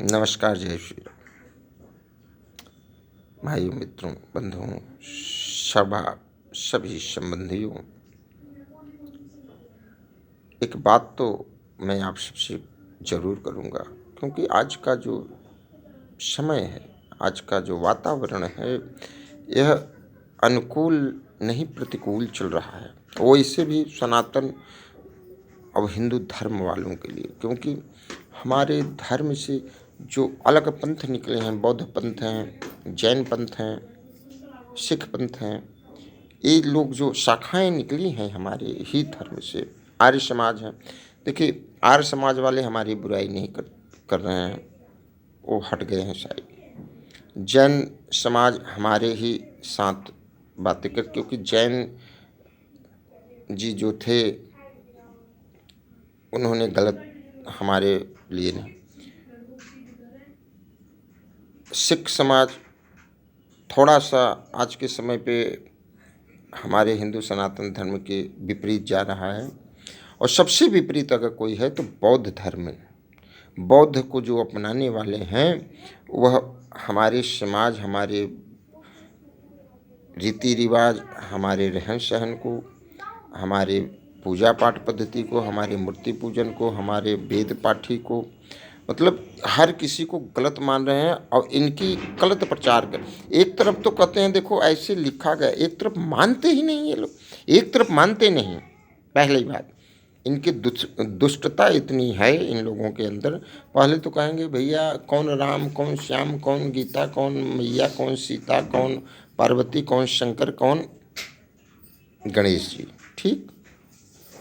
नमस्कार, जय श्री राम। भाइयों, मित्रों, बंधुओं, सभी संबंधियों, एक बात तो मैं आप सबसे ज़रूर करूँगा, क्योंकि आज का जो समय है, आज का जो वातावरण है, यह अनुकूल नहीं प्रतिकूल चल रहा है। वो इससे भी सनातन अब हिंदू धर्म वालों के लिए, क्योंकि हमारे धर्म से जो अलग पंथ निकले हैं, बौद्ध पंथ हैं, जैन पंथ हैं, सिख पंथ हैं, ये लोग जो शाखाएं निकली हैं हमारे ही धर्म से, आर्य समाज है। देखिए, आर्य समाज वाले हमारी बुराई नहीं कर रहे हैं, वो हट गए हैं साइड। जैन समाज हमारे ही साथ बातें कर, क्योंकि जैन जी जो थे उन्होंने गलत हमारे लिए नहीं। सिख समाज थोड़ा सा आज के समय पे हमारे हिंदू सनातन धर्म के विपरीत जा रहा है, और सबसे विपरीत अगर कोई है तो बौद्ध धर्म है। बौद्ध को जो अपनाने वाले हैं वह हमारे समाज, हमारे रीति रिवाज, हमारे रहन सहन को, हमारे पूजा पाठ पद्धति को, हमारे मूर्ति पूजन को, हमारे वेद पाठी को, मतलब हर किसी को गलत मान रहे हैं और इनकी गलत प्रचार कर। एक तरफ तो कहते हैं देखो ऐसे लिखा गया, एक तरफ मानते ही नहीं ये लोग, एक तरफ मानते नहीं। पहली बात, इनकी दुष्टता इतनी है इन लोगों के अंदर। पहले तो कहेंगे भैया कौन राम, कौन श्याम, कौन गीता, कौन मैया, कौन सीता, कौन पार्वती, कौन शंकर, कौन गणेश जी, ठीक।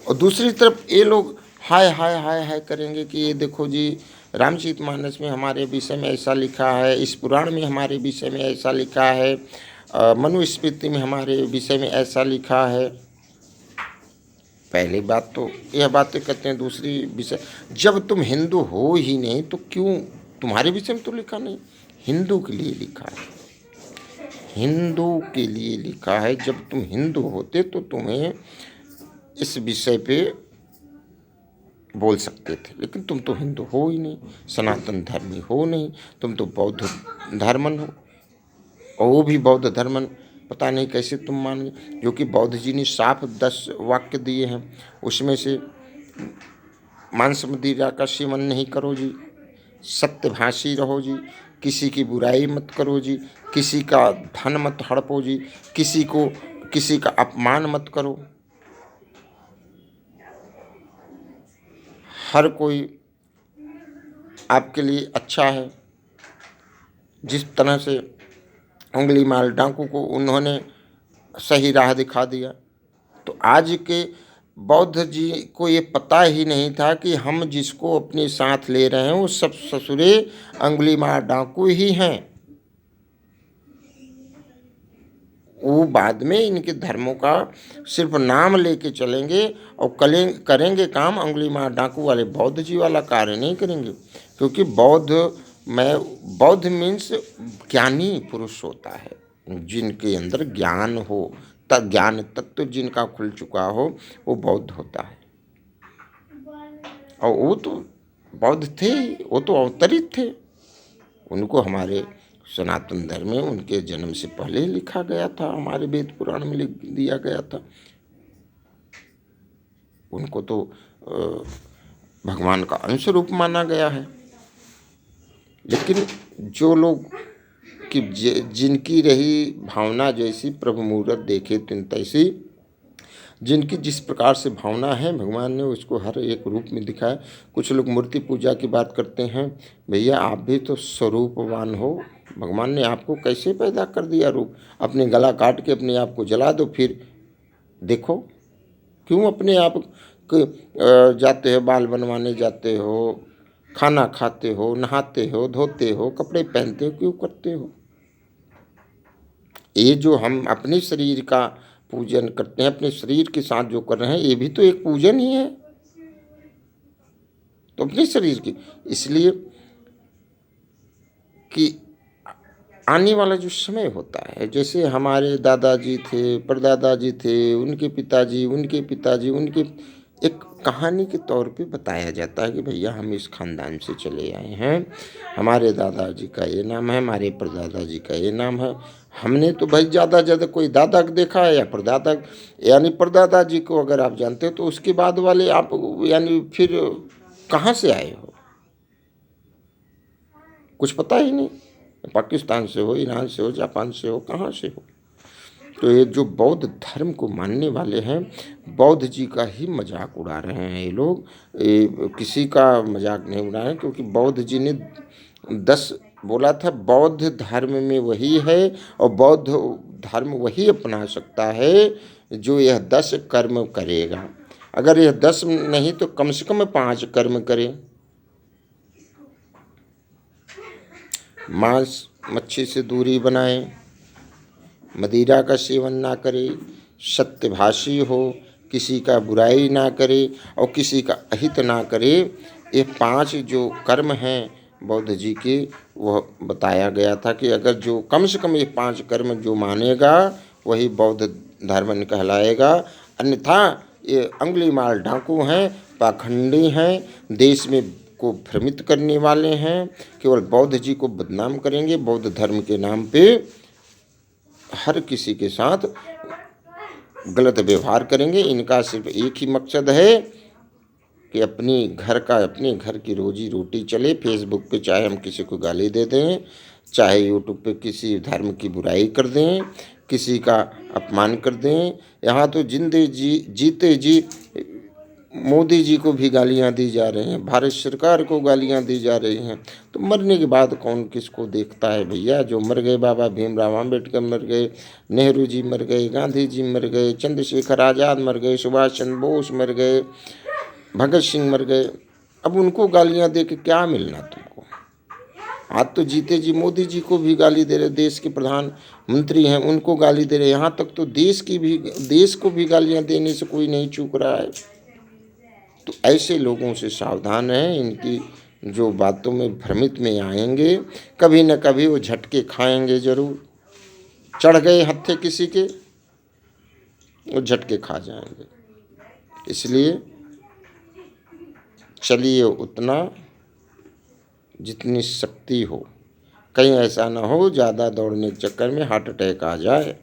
और दूसरी तरफ ये लोग हाय हाय हाय हाय करेंगे कि ये देखो जी, रामचरितमानस में हमारे विषय में ऐसा लिखा है, इस पुराण में हमारे विषय में ऐसा लिखा है, मनुस्मृति में हमारे विषय में ऐसा लिखा है। पहली बात तो यह बातें करते हैं। दूसरी विषय, जब तुम हिंदू हो ही नहीं तो क्यों, तुम्हारे विषय में तो लिखा नहीं, हिंदू के लिए लिखा है, हिंदू के लिए लिखा है। जब तुम हिंदू होते तो तुम्हें इस विषय पे बोल सकते थे, लेकिन तुम तो हिंदू हो ही नहीं, सनातन धर्मी हो नहीं, तुम तो बौद्ध धर्मन हो। और वो भी बौद्ध धर्मन पता नहीं कैसे तुम मान गए, जो कि बौद्ध जी ने साफ 10 वाक्य दिए हैं, उसमें से मांस मदिरा का सेवन नहीं करो जी, सत्यभाषी रहो जी, किसी की बुराई मत करो जी, किसी का धन मत हड़पो जी, किसी का अपमान मत करो, हर कोई आपके लिए अच्छा है। जिस तरह से उंगली मार डाकू को उन्होंने सही राह दिखा दिया, तो आज के बौद्ध जी को ये पता ही नहीं था कि हम जिसको अपने साथ ले रहे हैं वो सब ससुरे उंगली मार डाकू ही हैं। वो बाद में इनके धर्मों का सिर्फ नाम लेके चलेंगे और करेंगे काम, उंगली मार डाकू वाले बौद्ध जी वाला कार्य नहीं करेंगे। क्योंकि बौद्ध मीन्स ज्ञानी पुरुष होता है, जिनके अंदर ज्ञान हो, ज्ञान तत्व जिनका खुल चुका हो, वो बौद्ध होता है। और वो तो बौद्ध थे, वो तो अवतरित थे, उनको हमारे सनातन धर्म में उनके जन्म से पहले ही लिखा गया था, हमारे वेद पुराण में लिख दिया गया था। उनको तो भगवान का अंश रूप माना गया है। लेकिन जो लोग कि जिनकी रही भावना जैसी, प्रभु मूरत देखे तिन तैसी, जिनकी जिस प्रकार से भावना है भगवान ने उसको हर एक रूप में दिखाया। कुछ लोग मूर्ति पूजा की बात करते हैं, भैया आप भी तो स्वरूपवान हो, भगवान ने आपको कैसे पैदा कर दिया रूप, अपने गला काट के अपने आप को जला दो, फिर देखो क्यों अपने आप जाते हो, बाल बनवाने जाते हो, खाना खाते हो, नहाते हो, धोते हो, कपड़े पहनते हो, क्यों करते हो? ये जो हम अपने शरीर का पूजन करते हैं, अपने शरीर के साथ जो कर रहे हैं, ये भी तो एक पूजन ही है, तो अपने शरीर की। इसलिए कि आने वाला जो समय होता है, जैसे हमारे दादाजी थे, परदादा जी थे, उनके पिताजी, उनके पिताजी, उनके एक कहानी के तौर पे बताया जाता है कि भैया हम इस खानदान से चले आए हैं, हमारे दादाजी का ये नाम है, हमारे परदादा जी का ये नाम है। हमने तो भाई ज़्यादा ज़्यादा कोई दादा को देखा है या परदादा, यानी परदादा जी को अगर आप जानते हो तो उसके बाद वाले आप यानी फिर कहाँ से आए हो, कुछ पता ही नहीं। पाकिस्तान से हो, ईरान से हो, जापान से हो, कहाँ से हो। तो ये जो बौद्ध धर्म को मानने वाले हैं, बौद्ध जी का ही मजाक उड़ा रहे हैं ये लोग। ये किसी का मजाक नहीं उड़ा रहे हैं, क्योंकि बौद्ध जी ने 10 बोला था, बौद्ध धर्म में वही है और बौद्ध धर्म वही अपना सकता है जो यह 10 कर्म करेगा। अगर यह 10 नहीं तो कम से कम 5 कर्म करे। मांस मच्छी से दूरी बनाए, मदिरा का सेवन ना करे, सत्यभाषी हो, किसी का बुराई ना करे और किसी का अहित ना करे। ये 5 जो कर्म हैं बौद्ध जी के, वह बताया गया था कि अगर जो कम से कम ये 5 कर्म जो मानेगा वही बौद्ध धर्म कहलाएगा। अन्यथा ये अंगुली मार डाकू हैं, पाखंडी हैं, देश में को भ्रमित करने वाले हैं, केवल बौद्ध जी को बदनाम करेंगे, बौद्ध धर्म के नाम पे हर किसी के साथ गलत व्यवहार करेंगे। इनका सिर्फ एक ही मकसद है कि अपने घर की रोजी रोटी चले। फेसबुक पे चाहे हम किसी को गाली दे दें, चाहे यूट्यूब पे किसी धर्म की बुराई कर दें, किसी का अपमान कर दें। यहाँ तो जीते जी मोदी जी को भी गालियाँ दी जा रही हैं, भारत सरकार को गालियाँ दी जा रही हैं। तो मरने के बाद कौन किसको देखता है भैया। जो मर गए, बाबा भीमराव अम्बेडकर मर गए, नेहरू जी मर गए, गांधी जी मर गए, चंद्रशेखर आज़ाद मर गए, सुभाष चंद्र बोस मर गए, भगत सिंह मर गए। अब उनको गालियाँ दे के क्या मिलना तुमको। आज तो जीते जी मोदी जी को भी गाली दे रहे, देश के प्रधानमंत्री हैं उनको गाली दे रहे। यहाँ तक तो देश को भी गालियाँ देने से कोई नहीं चूक रहा है। तो ऐसे लोगों से सावधान रहें, इनकी जो बातों में भ्रमित में आएंगे, कभी न कभी वो झटके खाएंगे ज़रूर। चढ़ गए हत्थे किसी के, वो झटके खा जाएंगे। इसलिए चलिए उतना जितनी शक्ति हो, कहीं ऐसा ना हो ज़्यादा दौड़ने के चक्कर में हार्ट अटैक आ जाए।